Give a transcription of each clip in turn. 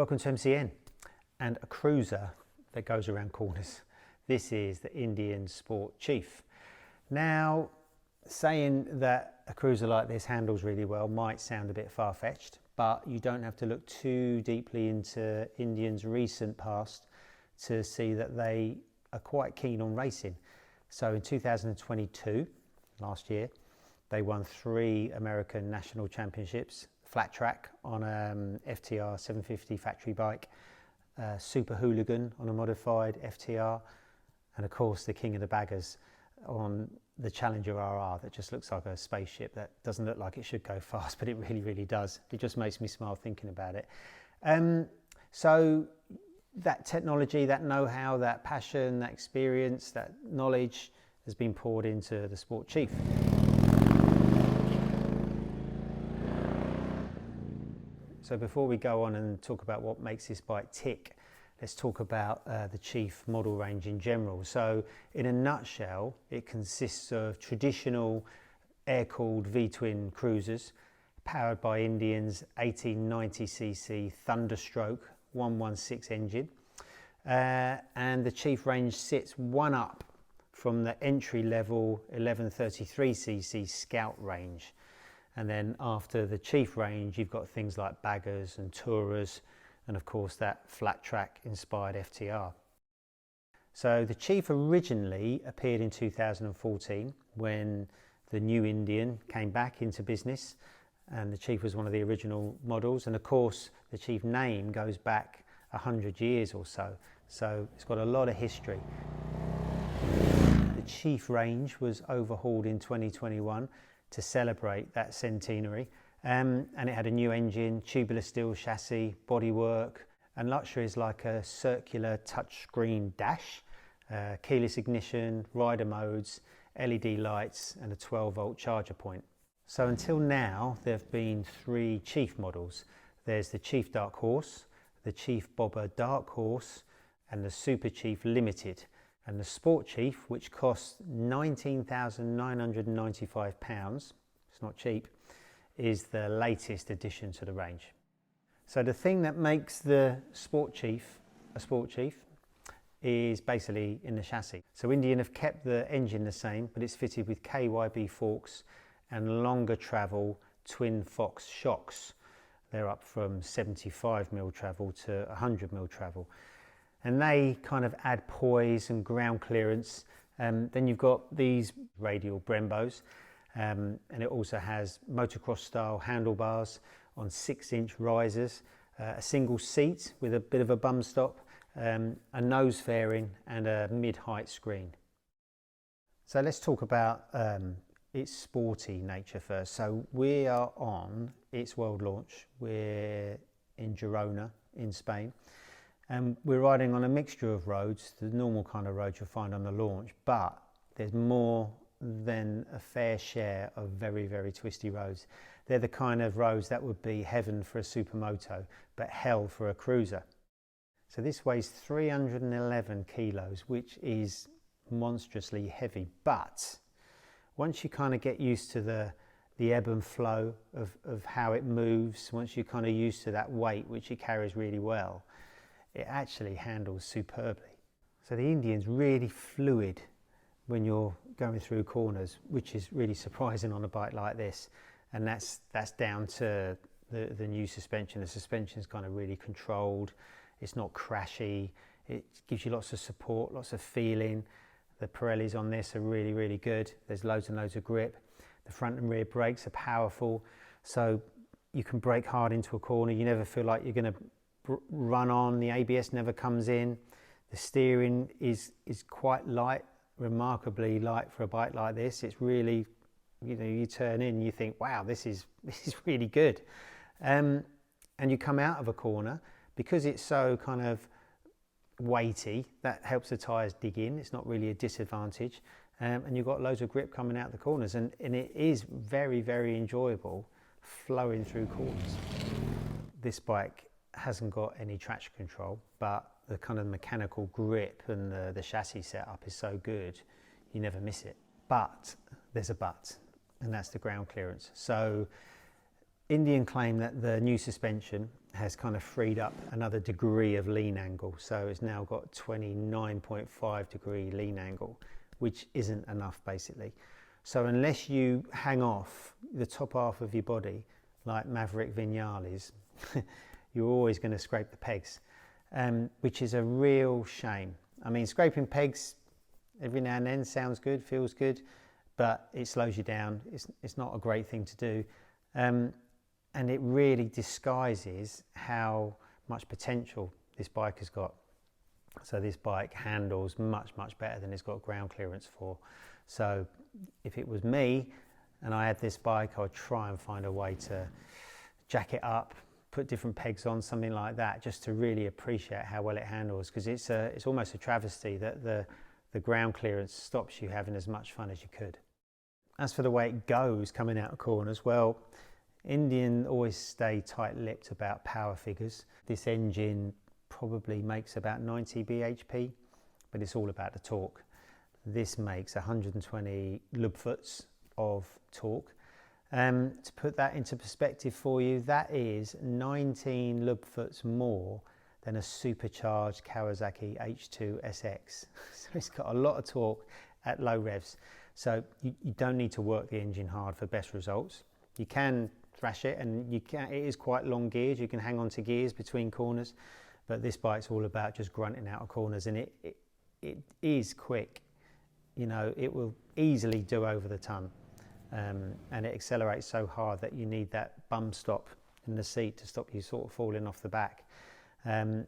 Welcome to MCN and a cruiser that goes around corners. This is the Indian Sport Chief. Now, saying that a cruiser like this handles really well might sound a bit far-fetched, but you don't have to look too deeply into Indian's recent past to see that they are quite keen on racing. So in 2022, last year, they won 3 American national championships, flat track on a FTR 750 factory bike, Super Hooligan on a modified FTR, and of course the king of the baggers on the Challenger RR that just looks like a spaceship that doesn't look like it should go fast, but it really does. It just makes me smile thinking about it. So that technology, that know-how, that passion, that experience, that knowledge has been poured into the Sport Chief. So before we go on and talk about what makes this bike tick, let's talk about the Chief model range in general. So in a nutshell, it consists of traditional air-cooled V-twin cruisers powered by Indian's 1890cc Thunderstroke 116 engine. And the Chief range sits one up from the entry-level 1133cc Scout range. And then after the Chief range, you've got things like baggers and tourers, and of course that flat track inspired FTR. So the Chief originally appeared in 2014 when the new Indian came back into business, and the Chief was one of the original models. And of course the Chief name goes back 100 years or so. So it's got a lot of history. The Chief range was overhauled in 2021 to celebrate that centenary, and it had a new engine, tubular steel chassis, bodywork, and luxury is like a circular touchscreen dash, keyless ignition, rider modes, LED lights, and a 12-volt charger point. So until now, there have been 3 Chief models. There's the Chief Dark Horse, the Chief Bobber Dark Horse, and the Super Chief Limited. And the Sport Chief, which costs £19,995, it's not cheap, is the latest addition to the range. So the thing that makes the Sport Chief a Sport Chief is basically in the chassis. So Indian have kept the engine the same, but it's fitted with KYB forks and longer travel twin Fox shocks. They're up from 75mm travel to 100mm travel. And they kind of add poise and ground clearance. Then you've got these radial Brembos, and it also has motocross style handlebars on 6-inch risers, a single seat with a bit of a bum stop, a nose fairing, and a mid-height screen. So let's talk about its sporty nature first. So we are on its world launch. We're in Girona in Spain. And we're riding on a mixture of roads, the normal kind of roads you'll find on the launch, but there's more than a fair share of very twisty roads. They're the kind of roads that would be heaven for a supermoto, but hell for a cruiser. So this weighs 311 kilos, which is monstrously heavy, but once you kind of get used to the ebb and flow of how it moves, once you're kind of used to that weight, which it carries really well, it actually handles superbly. So the Indian's really fluid when you're going through corners, which is really surprising on a bike like this. And that's down to the new suspension. The suspension's kind of really controlled. It's not crashy. It gives you lots of support, lots of feeling. The Pirellis on this are really good. There's loads and loads of grip. The front and rear brakes are powerful. So you can brake hard into a corner. You never feel like you're going to run on. The ABS never comes in. The steering is quite light, remarkably light for a bike like this. It's really, you know, you turn in, you think, wow, this is really good. And you come out of a corner, because it's so kind of weighty, that helps the tyres dig in. It's not really a disadvantage. And you've got loads of grip coming out the corners, and it is very enjoyable flowing through corners. This bike hasn't got any traction control, but the kind of mechanical grip and the chassis setup is so good, you never miss it. But there's a but, and that's the ground clearance. So Indian claim that the new suspension has kind of freed up another degree of lean angle. So it's now got 29.5 degree lean angle, which isn't enough basically. So unless you hang off the top half of your body like Maverick Vinales, you're always going to scrape the pegs, which is a real shame. I mean, scraping pegs every now and then sounds good, feels good, but it slows you down. It's not a great thing to do. And it really disguises how much potential this bike has got. So this bike handles much, much better than it's got ground clearance for. So if it was me and I had this bike, I would try and find a way to jack it up, put different pegs on, something like that, just to really appreciate how well it handles, because it's almost a travesty that the ground clearance stops you having as much fun as you could. As for the way it goes coming out of corners, well, Indian always stay tight-lipped about power figures. This engine probably makes about 90 bhp, but it's all about the torque. This makes 120 lub-foots of torque. To put that into perspective for you, that is 19 lub-foots more than a supercharged Kawasaki H2 SX. So it's got a lot of torque at low revs. So you don't need to work the engine hard for best results. You can thrash it, and it is quite long gears. You can hang on to gears between corners, but this bike's all about just grunting out of corners, and it is quick. You know, it will easily do over the ton, and it accelerates so hard that you need that bum stop in the seat to stop you sort of falling off the back. And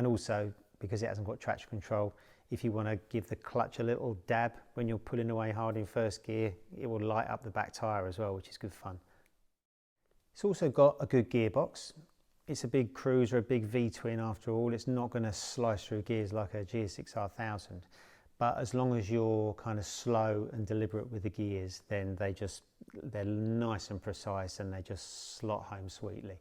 also, because it hasn't got traction control, if you want to give the clutch a little dab when you're pulling away hard in first gear, it will light up the back tyre as well, which is good fun. It's also got a good gearbox. It's a big cruiser, a big V-twin after all. It's not going to slice through gears like a GSX-R1000, but as long as you're kind of slow and deliberate with the gears, then they're nice and precise, and they just slot home sweetly.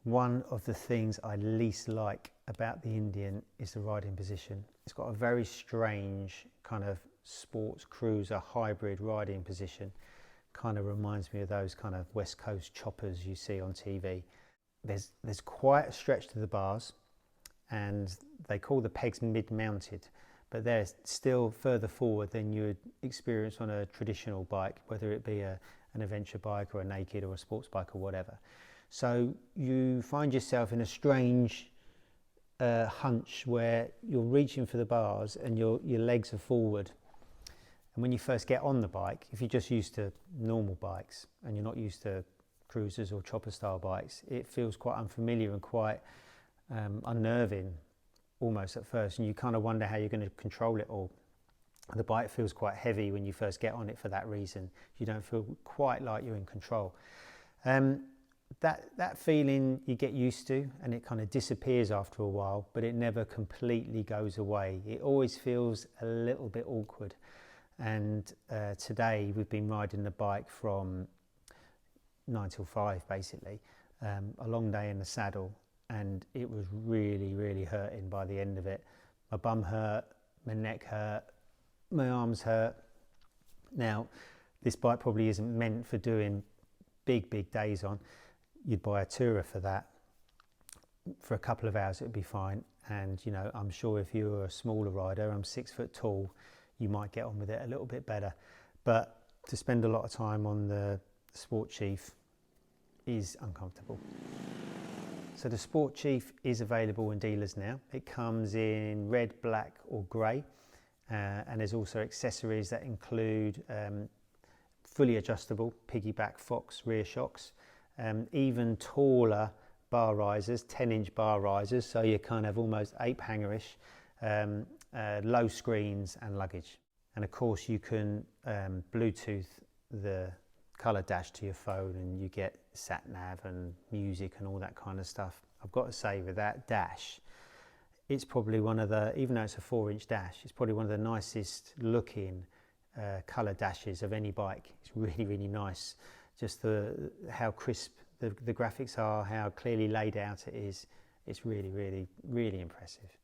One of the things I least like about the Indian is the riding position. It's got a very strange kind of sports cruiser hybrid riding position. Kind of reminds me of those kind of West Coast choppers you see on TV. There's quite a stretch to the bars, and they call the pegs mid-mounted, but they're still further forward than you would experience on a traditional bike, whether it be an adventure bike or a naked or a sports bike or whatever. So you find yourself in a strange hunch where you're reaching for the bars and your legs are forward. And when you first get on the bike, if you're just used to normal bikes and you're not used to cruisers or chopper style bikes, it feels quite unfamiliar and quite unnerving almost at first, and you kind of wonder how you're going to control it all. The bike feels quite heavy when you first get on it for that reason. You don't feel quite like you're in control. That feeling you get used to, and it kind of disappears after a while, but it never completely goes away. It always feels a little bit awkward. And today we've been riding the bike from 9 till 5 basically, a long day in the saddle, and it was really, really hurting by the end of it. My bum hurt, my neck hurt, my arms hurt. Now, this bike probably isn't meant for doing big days on. You'd buy a tourer for that. For a couple of hours it'd be fine, and you know, I'm sure if you were a smaller rider, I'm 6 foot tall, you might get on with it a little bit better. But to spend a lot of time on the Sport Chief is uncomfortable. So the Sport Chief is available in dealers now. It comes in red, black or grey, and there's also accessories that include fully adjustable piggyback Fox rear shocks, even taller bar risers, 10-inch bar risers, so you're kind of almost ape hangerish, low screens and luggage. And of course you can Bluetooth the colour dash to your phone, and you get sat nav and music and all that kind of stuff. I've got to say, with that dash, it's probably one of the, even though it's a 4-inch dash, it's probably one of the nicest looking colour dashes of any bike. It's really, really nice. Just how crisp the graphics are, how clearly laid out it is. It's really, really, really impressive.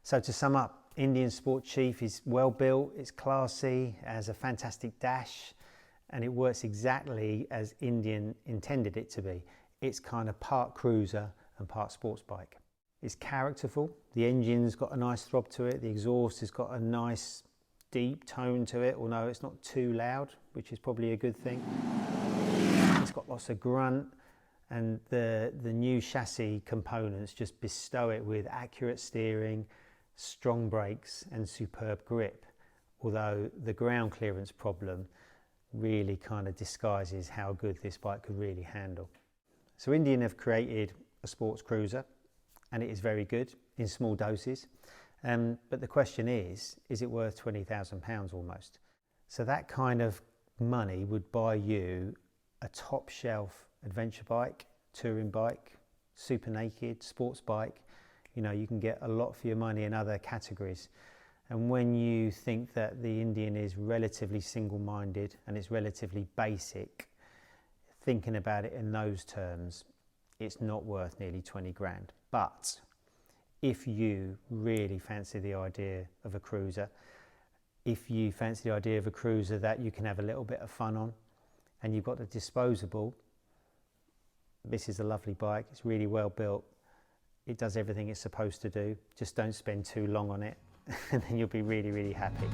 So to sum up, Indian Sport Chief is well built, it's classy, has a fantastic dash, and it works exactly as Indian intended it to be. It's kind of part cruiser and part sports bike. It's characterful, the engine's got a nice throb to it, the exhaust has got a nice deep tone to it, although it's not too loud, which is probably a good thing. It's got lots of grunt, and the new chassis components just bestow it with accurate steering, strong brakes and superb grip, although the ground clearance problem really kind of disguises how good this bike could really handle. So Indian have created a sports cruiser, and it is very good in small doses, but the question is it worth £20,000 almost? So that kind of money would buy you a top shelf adventure bike, touring bike, super naked, sports bike. You know, you can get a lot for your money in other categories. And when you think that the Indian is relatively single-minded and it's relatively basic, thinking about it in those terms, it's not worth nearly 20 grand. But if you really fancy the idea of a cruiser, if you fancy the idea of a cruiser that you can have a little bit of fun on, and you've got the disposable, this is a lovely bike. It's really well built. It does everything it's supposed to do. Just don't spend too long on it and then you'll be really, really happy.